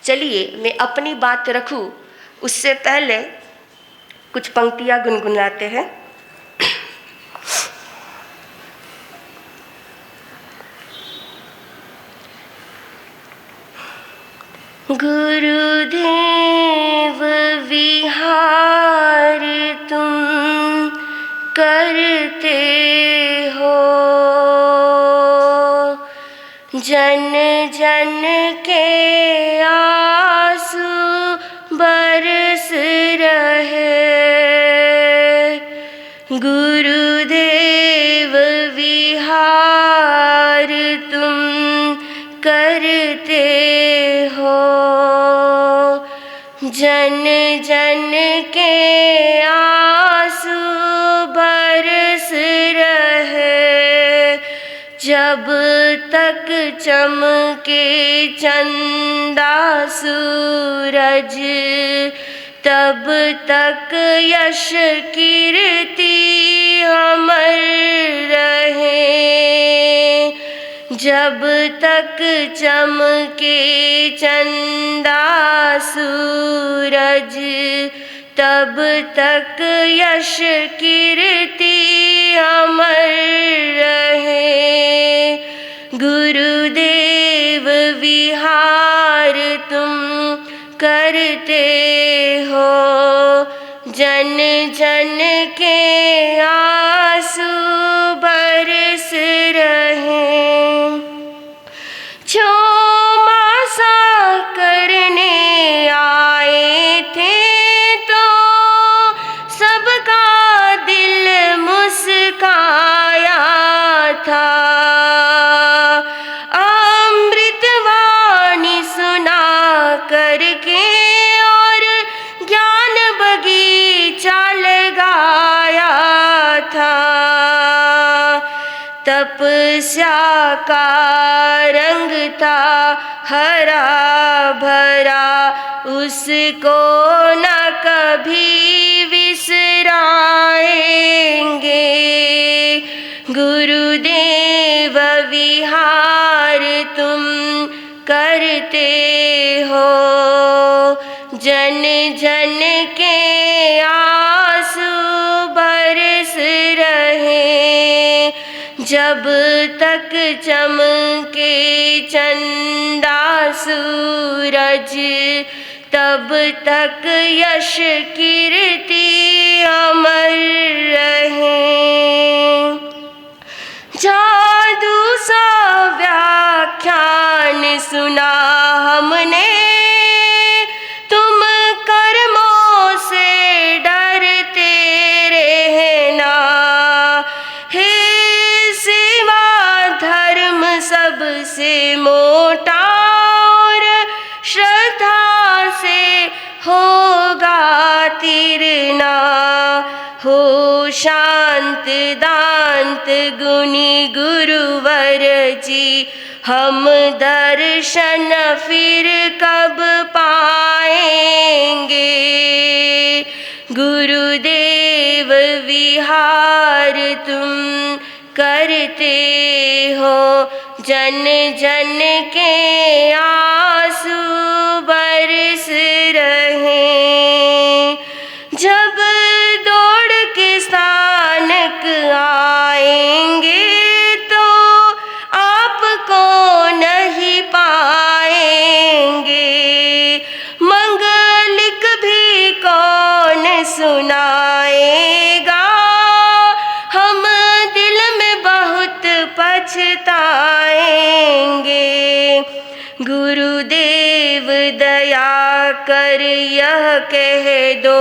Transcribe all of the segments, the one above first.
चलिए मैं अपनी बात रखूं उससे पहले कुछ पंक्तियां गुनगुनाते हैं। गुरुदेव विहार तुम करते हो, जन जन के आंसू बरस रहे। गुरुदेव विहार तुम करते हो, जन जन के आंसू बरस रहे। जब तक चमके चंदा सूरज, तब तक यश कीर्ति अमर रहे। जब तक चमके चंदा सूरज, तब तक यश कीर्ति अमर रहे। गुरुदेव विहार तुम करते हो, जन जन के आंसू बरस रहे। क्षमा करने आए थे तो सबका दिल मुस्काया था। अमृतवाणी सुना करके और ज्ञान बगीचा लगाया था। तपस्या का रंग था हरा भरा, उसको न कभी बिसराएंगे। गुरुदेव विहार तुम करते हो, जन जन के आंसू बरस रहे। जब तक चमके चंदा सूरज, तब तक यश कीर्ति अमर रहे। जादू सा व्याख्यान सुना हमने, तुम कर्मों से डरते रहना। हे सेवा धर्म सबसे मोटा और श्रद्धा से होगा तीरना। हो शांत दांत गुणी गुरुवर जी, हम दर्शन फिर कब पाएंगे। गुरुदेव विहार तुम करते हो, जन जन के आंसू बरस रहे। जब दौड़ के स्थानक आएंगे तो आपको नहीं पाएंगे। मंगलिक भी कौन सुनाएगा, हम दिल में बहुत पछताएंगे। गुरुदेव दया कर यह कह दो,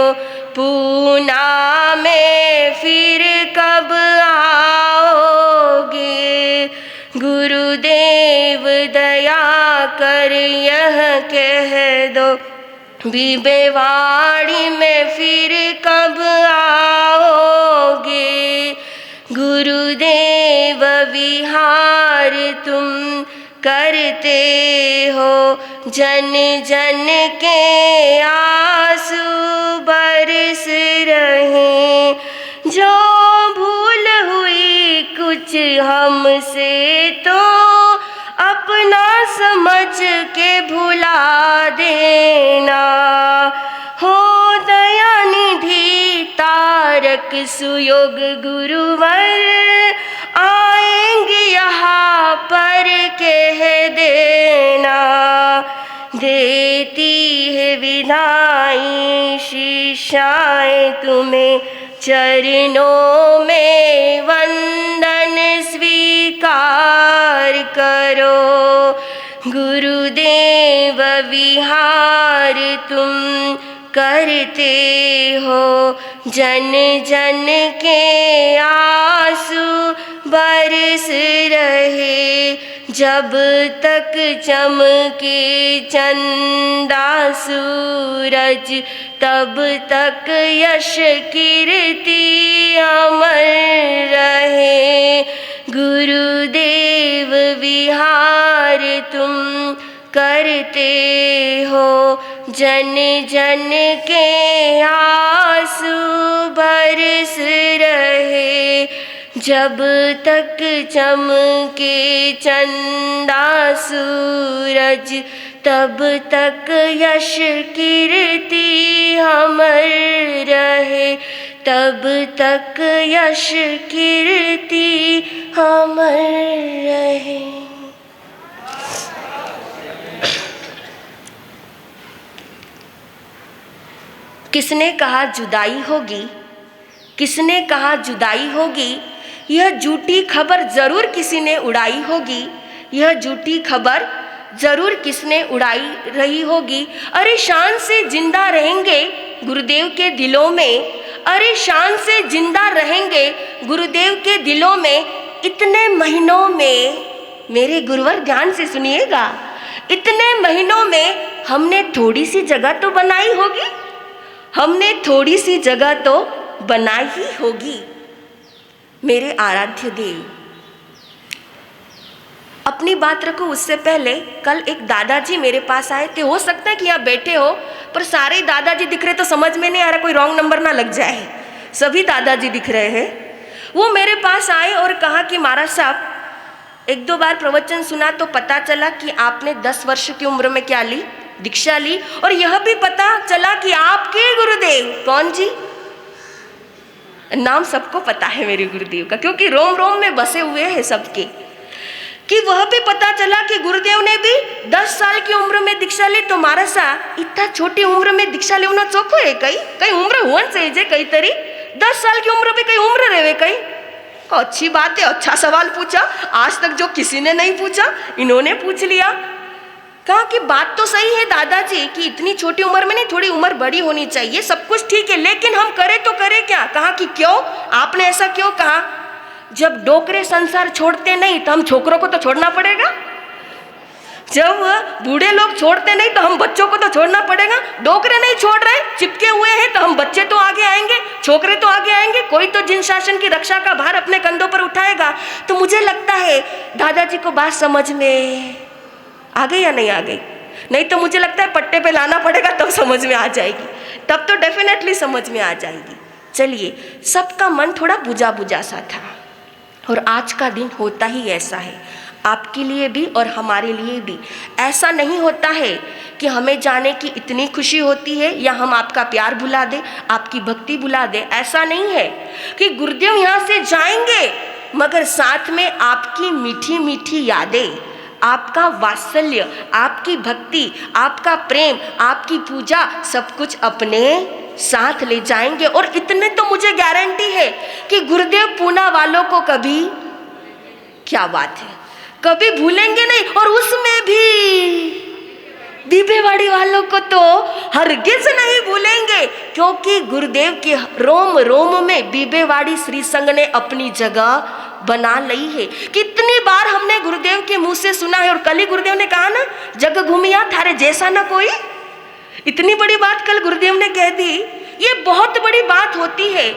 पूना में फिर कब आओगे। गुरुदेव दया कर यह कह दो, बीबेवाड़ी में फिर कब आओगे। गुरुदेव विहार तुम करते हो, जन जन के आंसू बरस रहे। जो भूल हुई कुछ हमसे तो अपना समझ के भुला दे। सुयोग गुरुवर आएंगे यहाँ पर कह देना, देती है विदाई शिष्याएं तुम्हें चरणों में वंदन स्वीकार करो। गुरुदेव विहार तुम करते हो, जन जन के आंसू बरस रहे, जब तक चमके चंदा सूरज तब तक यश कीर्ति अमर रहे। गुरुदेव विहार तुम करते हो, जन जन के आंसू बरस रहे, जब तक चमके चंदा सूरज तब तक यश कीर्ति अमर रहे, तब तक यश कीर्ति अमर रहे। किसने कहा जुदाई होगी, किसने कहा जुदाई होगी, यह झूठी खबर जरूर किसी ने उड़ाई होगी, यह झूठी खबर जरूर किसने उड़ाई रही होगी। अरे शान से जिंदा रहेंगे गुरुदेव के दिलों में, अरे शान से जिंदा रहेंगे गुरुदेव के दिलों में। इतने महीनों में, मेरे गुरुवर ध्यान से सुनिएगा, इतने महीनों में हमने थोड़ी सी जगह तो बनाई होगी, हमने थोड़ी सी जगह तो बनाई ही होगी। मेरे आराध्य देव, अपनी बात रखो उससे पहले कल एक दादाजी मेरे पास आए थे। हो सकता है कि यहाँ बैठे हो पर सारे दादाजी दिख रहे तो समझ में नहीं आ रहा, कोई रॉन्ग नंबर ना लग जाए। सभी दादाजी दिख रहे हैं। वो मेरे पास आए और कहा कि महाराज साहब, एक दो बार प्रवचन सुना तो पता चला कि आपने 10 वर्ष की उम्र में क्या ली, दीक्षा ली, और यह भी पता चला कि आपके गुरुदेव कौन जी, नाम सबको पता है मेरे गुरुदेव का, क्योंकि रोम रोम में बसे हुए हैं सबके, कि वह भी पता चला कि गुरुदेव ने भी 10 साल की उम्र में दीक्षा ली। तो महाराज साहब, इतना छोटी उम्र में दीक्षा लेना चोखो है, कई उम्र हुआ से जे कई तरी 10 साल की उम्र में कई उम्र रहे कई। अच्छी बात है, अच्छा सवाल पूछा, आज तक जो किसी ने नहीं पूछा इन्होंने पूछ लिया। कहा कि बात तो सही है दादाजी कि इतनी छोटी उम्र में नहीं, थोड़ी उम्र बड़ी होनी चाहिए, सब कुछ ठीक है, लेकिन हम करें तो करें क्या। कहा कि क्यों, आपने ऐसा क्यों कहा। जब डोकरे संसार छोड़ते नहीं तो हम छोकरों को तो छोड़ना पड़ेगा, जब बूढ़े लोग छोड़ते नहीं तो हम बच्चों को तो छोड़ना पड़ेगा। डोकरे नहीं छोड़ रहे, चिपके हुए हैं, तो हम बच्चे तो आगे आएंगे, छोकरे तो आगे आएंगे, कोई तो जिन शासन की रक्षा का भार अपने कंधों पर उठाएगा। तो मुझे लगता है दादाजी को बात समझ में आ गई या नहीं आ गई। नहीं तो मुझे लगता है पट्टे पे लाना पड़ेगा तब समझ में आ जाएगी, तब तो डेफिनेटली समझ में आ जाएगी। चलिए, सबका मन थोड़ा बुझा बुझा सा था, और आज का दिन होता ही ऐसा है, आपके लिए भी और हमारे लिए भी। ऐसा नहीं होता है कि हमें जाने की इतनी खुशी होती है या हम आपका प्यार भुला दें, आपकी भक्ति भुला दें। ऐसा नहीं है कि गुरुदेव यहाँ से जाएंगे मगर साथ में आपकी मीठी मीठी यादें, आपका वात्सल्य, आपकी भक्ति, आपका प्रेम, आपकी पूजा, सब कुछ अपने साथ ले जाएंगे। और इतने तो मुझे गारंटी है कि गुरुदेव पूना वालों को कभी, क्या बात है, कभी भूलेंगे नहीं। और उसमें भी बीबेवाड़ी वालों को तो हरगिज नहीं भूलेंगे, क्योंकि गुरुदेव के रोम रोम में बीबेवाड़ी श्री संघ ने अपनी जगह बना ली है। कितनी बार हमने गुरुदेव के मुंह से सुना है, और कल ही गुरुदेव ने कहा ना, जग घूमिया थारे जैसा ना कोई। इतनी बड़ी बात कल गुरुदेव ने कह दी, ये बहुत बड़ी बात होती है।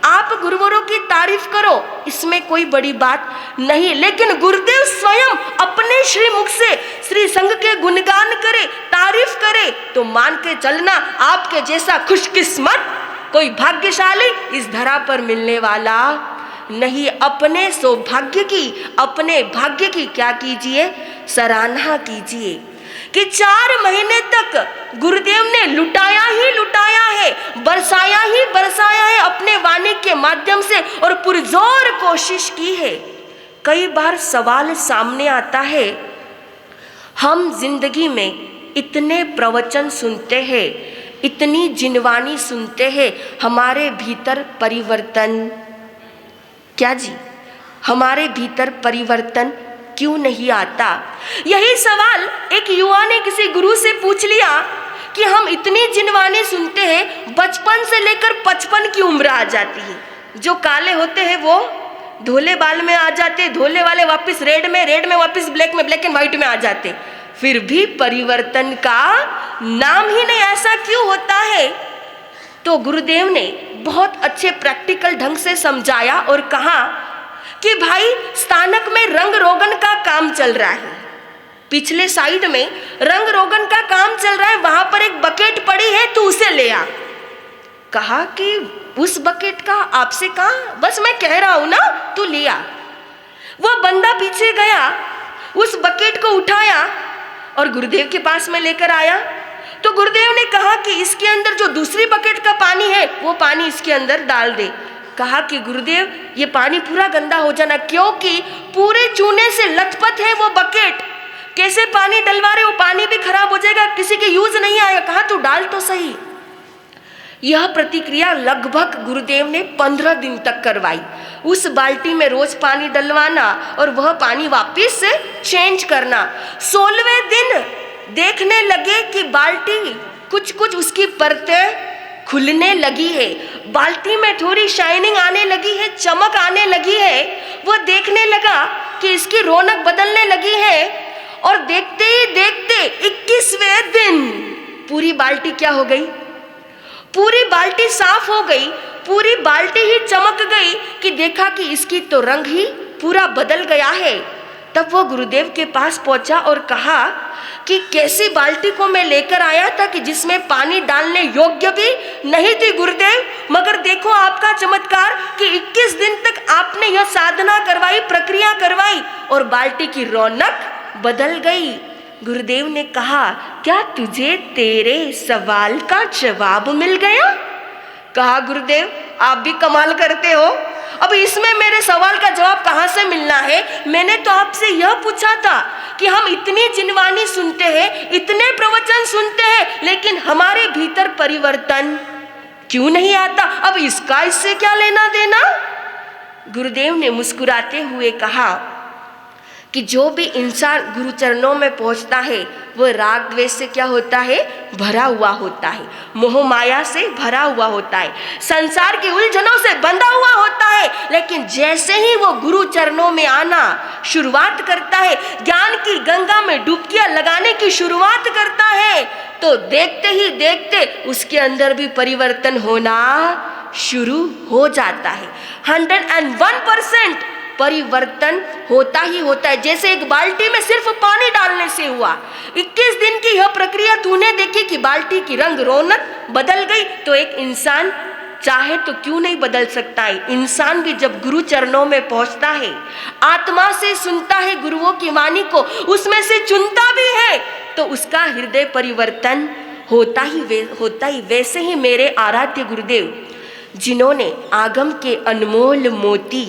आप गुरुवरों की तारीफ करो, इसमें कोई बड़ी बात नहीं, लेकिन गुरुदेव स्वयं अपने श्री मुख से श्री संघ के गुणगान करे, तारीफ करे, तो मान के चलना आपके जैसा खुशकिस्मत कोई भाग्यशाली इस धरा पर मिलने वाला नहीं। अपने सौभाग्य की, अपने भाग्य की क्या कीजिए, सराहना कीजिए कि 4 महीने तक गुरुदेव ने लुटाया ही लुटाया है, बरसाया ही बरसाया है अपने अपने वाणी के माध्यम से और पुरजोर कोशिश की है। कई बार सवाल सामने आता है, हम जिंदगी में इतने प्रवचन सुनते हैं, इतनी जिनवानी सुनते हैं, हमारे भीतर परिवर्तन क्या जी? हमारे भीतर परिवर्तन क्यों नहीं आता? यही सवाल एक युवा ने किसी गुरु से पूछ लिया कि हम इतनी जिनवानी सुनते हैं, बचपन से लेकर 55 की उम्र आ जाती है, जो काले होते हैं वो धोले बाल में आ जाते, धोले वाले वापस रेड में वापस ब्लैक में, ब्लैक एंड व्हाइट में आ जाते, फिर भी परिवर्तन का नाम ही नहीं। ऐसा क्यों होता है? तो गुरुदेव ने बहुत अच्छे प्रैक्टिकल ढंग से समझाया और कहा कि भाई, स्थानक में रंग रोगन का काम चल रहा है, पिछले साइड में रंग रोगन का काम चल रहा है, वहां पर एक बकेट पड़ी है, तू उसे ले आ। कहा कि उस बकेट का आपसे कहा, बस मैं कह रहा हूं ना, तू ले आ। वो बंदा पीछे गया, उस बकेट को उठाया और गुरुदेव के पास में लेकर आया। तो गुरुदेव ने कहा कि इसके अंदर जो दूसरी बकेट का पानी है, वो पानी इसके अंदर डाल दे। कहा कि गुरुदेव, ये पानी पूरा गंदा हो जाना, क्योंकि पूरे चूने से लथपथ है वो बकेट, कैसे पानी डलवा रहे हो, पानी भी खराब हो जाएगा, किसी के यूज नहीं आएगा। कहा तू डाल तो सही। यह प्रतिक्रिया लगभग गुरुदेव ने 15 दिन तक करवाई। उस बाल्टी में रोज पानी डलवाना और वह पानी वापस से चेंज करना। 16वें दिन देखने लगे कि बाल्टी कुछ उसकी परतें खुलने लगी है, बाल्टी में थोड़ी शाइनिंग आने लगी है, चमक आने लगी है। वो देखने लगा कि इसकी रौनक बदलने लगी है और देखते ही देखते 21वें दिन पूरी बाल्टी क्या हो गई? पूरी बाल्टी साफ हो गई, पूरी बाल्टी ही चमक गई कि देखा कि इसकी तो रंग ही पूरा बदल गया है। तब वो गुरुदेव के पास पहुंचा और कहा कि कैसी बाल्टी को मैं लेकर आया था कि जिसमें पानी डालने योग्य भी नहीं थी गुरुदेव, मगर देखो आपका चमत्कार कि 21 दिन तक आपने यह साधना करवाई, प्रक्रिया करवाई और बाल्टी की रौनक बदल गई। गुरुदेव ने कहा, क्या तुझे तेरे सवाल का जवाब मिल गया? कहा गुरुदेव, आप भी कमाल करते हो, अब इसमें मेरे सवाल का जवाब कहाँ से मिलना है? मैंने तो आपसे यह पूछा था कि हम इतनी जिनवानी सुनते हैं, इतने प्रवचन सुनते हैं, लेकिन हमारे भीतर परिवर्तन क्यों नहीं आता? अब इसका इससे क्या लेना देना? गुरुदेव ने मुस्कुराते हुए कहा कि जो भी इंसान गुरु चरणों में पहुंचता है वो राग द्वेष से क्या होता है? भरा हुआ होता है, मोह माया से भरा हुआ होता है, संसार की उलझनों से बंधा हुआ होता है। लेकिन जैसे ही वो गुरु चरणों में आना शुरुआत करता है, ज्ञान की गंगा में डुबकियां लगाने की शुरुआत करता है, तो देखते ही देखते उसके अंदर भी परिवर्तन होना शुरू हो जाता है। 101% परिवर्तन होता ही होता है। जैसे एक बाल्टी में सिर्फ पानी डालने से हुआ, 21 दिन की यह प्रक्रिया तूने देखी कि बाल्टी की रंग रौनक बदल गई, तो एक इंसान चाहे तो क्यों नहीं बदल सकता है? इंसान भी जब गुरु चरणों में पहुंचता है, आत्मा से सुनता है गुरुओं की वाणी को, उसमें से चुनता भी है, तो उसका हृदय परिवर्तन होता ही। वैसे ही मेरे आराध्य गुरुदेव, जिन्होंने आगम के अनमोल मोती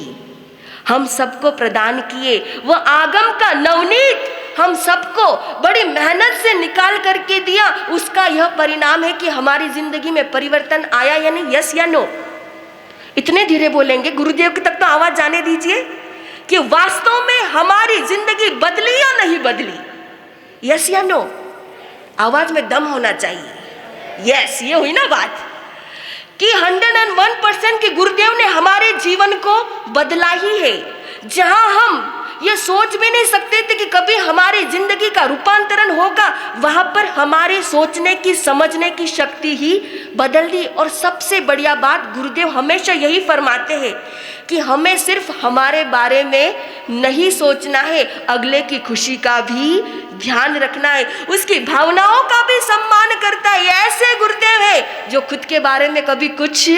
हम सबको प्रदान किए, वो आगम का नवनीत हम सबको बड़ी मेहनत से निकाल करके दिया, उसका यह परिणाम है कि हमारी जिंदगी में परिवर्तन आया या नहीं? यस या नो? इतने धीरे बोलेंगे, गुरुदेव की तक तो आवाज जाने दीजिए कि वास्तव में हमारी जिंदगी बदली या नहीं बदली? यस या नो? आवाज में दम होना चाहिए। यस, ये हुई ना बात कि 101% के गुरुदेव ने हमारे जीवन को बदला ही है। जहां हम ये सोच भी नहीं सकते थे कि कभी हमारी जिंदगी का रूपांतरण होगा, वहां पर हमारे सोचने की, समझने की शक्ति ही बदल दी। और सबसे बढ़िया बात, गुरुदेव हमेशा यही फरमाते हैं कि हमें सिर्फ हमारे बारे में नहीं सोचना है, अगले की खुशी का भी ध्यान रखना है, उसकी भावनाओं का भी सम्मान करता है। ऐसे गुरुदेव है जो खुद के बारे में कभी कुछ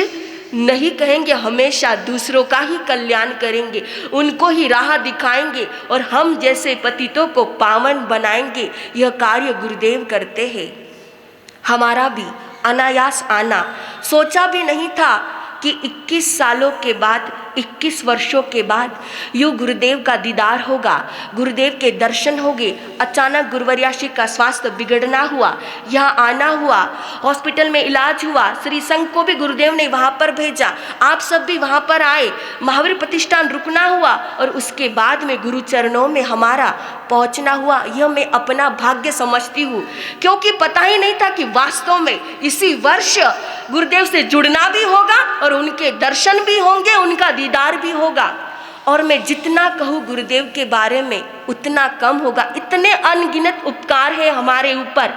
नहीं कहेंगे, हमेशा दूसरों का ही कल्याण करेंगे, उनको ही राह दिखाएंगे और हम जैसे पतितों को पावन बनाएंगे। यह कार्य गुरुदेव करते हैं। हमारा भी अनायास आना, सोचा भी नहीं था कि 21 सालों के बाद, 21 वर्षों के बाद यूँ गुरुदेव का दीदार होगा, गुरुदेव के दर्शन होंगे। अचानक गुरुवर्या श्री का स्वास्थ्य बिगड़ना हुआ, यहाँ आना हुआ, हॉस्पिटल में इलाज हुआ, श्री संघ को भी गुरुदेव ने वहाँ पर भेजा, आप सब भी वहाँ पर आए, महावीर प्रतिष्ठान रुकना हुआ और उसके बाद में गुरु चरणों में हमारा पहुँचना हुआ। यह मैं अपना भाग्य समझती हूँ, क्योंकि पता ही नहीं था कि वास्तव में इसी वर्ष गुरुदेव से जुड़ना भी होगा और उनके दर्शन भी होंगे, उनका दीदार भी होगा। और मैं जितना कहूँ गुरुदेव के बारे में उतना कम होगा। इतने अनगिनत उपकार है हमारे ऊपर,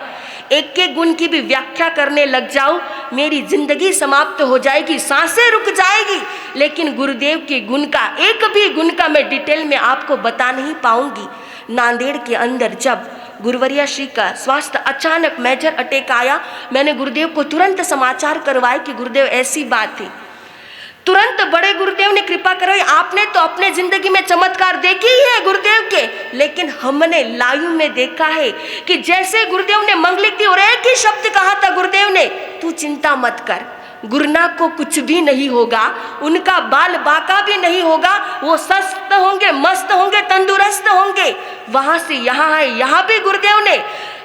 एक एक गुण की भी व्याख्या करने लग जाऊँ मेरी जिंदगी समाप्त हो जाएगी, सांसें रुक जाएगी। लेकिन गुरुदेव के गुण का, एक भी गुण का मैं डिटेल में आपको बता नहीं पाऊंगी। नांदेड़ के अंदर जब गुरुवर्या श्री का स्वास्थ्य अचानक मेजर अटैक आया, मैंने गुरुदेव को तुरंत समाचार करवाए कि गुरुदेव ऐसी बात थी। तुरंत बड़े गुरुदेव ने कृपा करवाई। आपने तो अपने जिंदगी में चमत्कार देखे ही है गुरुदेव के, लेकिन हमने लाइव में देखा है कि जैसे गुरुदेव ने मंगलिक दी और एक ही शब्द कहा था गुरुदेव ने, तू चिंता मत कर, गुरुनाथ को कुछ भी नहीं होगा, उनका बाल बाका भी नहीं होगा, वो स्वस्थ होंगे, मस्त होंगे, तंदुरुस्त होंगे। वहां से यहाँ आए, यहाँ भी गुरुदेव ने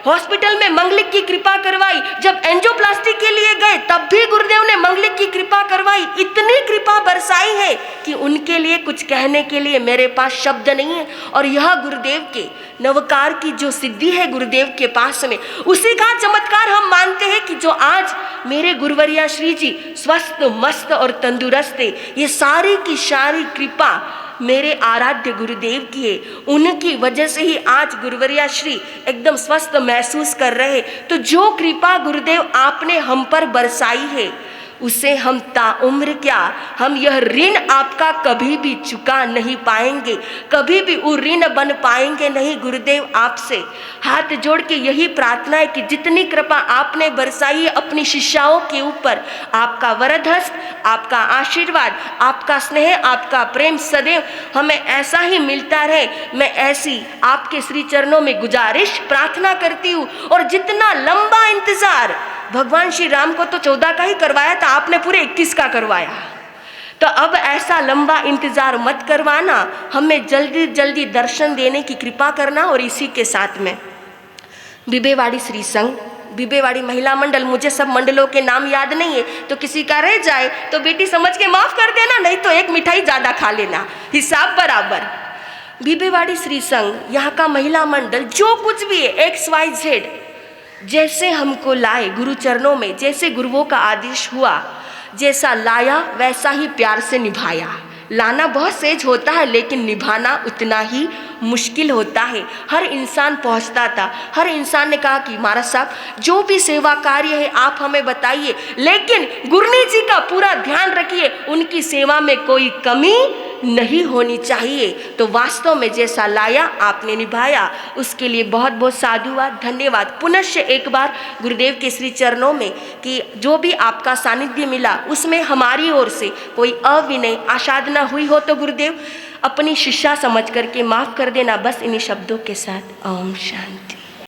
हॉस्पिटल में मंगलिक की कृपा करवाई। जब एंजियोप्लास्टी के लिए गए तब भी गुरुदेव ने मंगलिक की कृपा करवाई। इतनी कृपा बरसाई है कि उनके लिए कुछ कहने के लिए मेरे पास शब्द नहीं है। और यह गुरुदेव के नवकार की जो सिद्धि है गुरुदेव के पास में, उसी का चमत्कार हम मानते हैं कि जो आज मेरे गुरुवर्या श्री जी स्वस्थ, मस्त और तंदुरुस्त है, ये सारी की सारी कृपा मेरे आराध्य गुरुदेव की है। उनकी वजह से ही आज गुरुवर्या श्री एकदम स्वस्थ महसूस कर रहे। तो जो कृपा गुरुदेव आपने हम पर बरसाई है, उसे हम ताउम्र क्या, हम यह ऋण आपका कभी भी चुका नहीं पाएंगे, कभी भी वो ऋण बन पाएंगे नहीं। गुरुदेव आपसे हाथ जोड़ के यही प्रार्थना है कि जितनी कृपा आपने बरसाई है अपनी शिष्याओं के ऊपर, आपका वरद हस्त, आपका आशीर्वाद, आपका स्नेह, आपका प्रेम सदैव हमें ऐसा ही मिलता रहे। मैं ऐसी आपके श्री चरणों में गुजारिश प्रार्थना करती हूँ। और जितना लंबा इंतजार भगवान श्री राम को तो 14 का ही करवाया था, आपने पूरे 21 का करवाया, तो अब ऐसा लंबा इंतजार मत करवाना, हमें जल्दी जल्दी दर्शन देने की कृपा करना। और इसी के साथ में बिबेवाड़ी श्री संघ, बिबेवाड़ी महिला मंडल, मुझे सब मंडलों के नाम याद नहीं है, तो किसी का रह जाए तो बेटी समझ के माफ कर देना, नहीं तो एक मिठाई ज़्यादा खा लेना, हिसाब बराबर। बिबेवाड़ी श्री संघ, यहाँ का महिला मंडल, जो कुछ भी है XYZ, जैसे हमको लाए गुरु चरणों में, जैसे गुरुओं का आदेश हुआ, जैसा लाया वैसा ही प्यार से निभाया। लाना बहुत सहज होता है, लेकिन निभाना उतना ही मुश्किल होता है। हर इंसान पहुंचता था, हर इंसान ने कहा कि महाराज साहब जो भी सेवा कार्य है आप हमें बताइए, लेकिन गुरनी जी का पूरा ध्यान रखिए, उनकी सेवा में कोई कमी नहीं होनी चाहिए। तो वास्तव में जैसा लाया आपने निभाया, उसके लिए बहुत बहुत साधुवाद, धन्यवाद। पुनश्च एक बार गुरुदेव के श्री चरणों में कि जो भी आपका सानिध्य मिला उसमें हमारी ओर से कोई अविनय आसाधना हुई हो तो गुरुदेव अपनी शिष्या समझ करके माफ कर देना। बस इन्हीं शब्दों के साथ ओम शांति।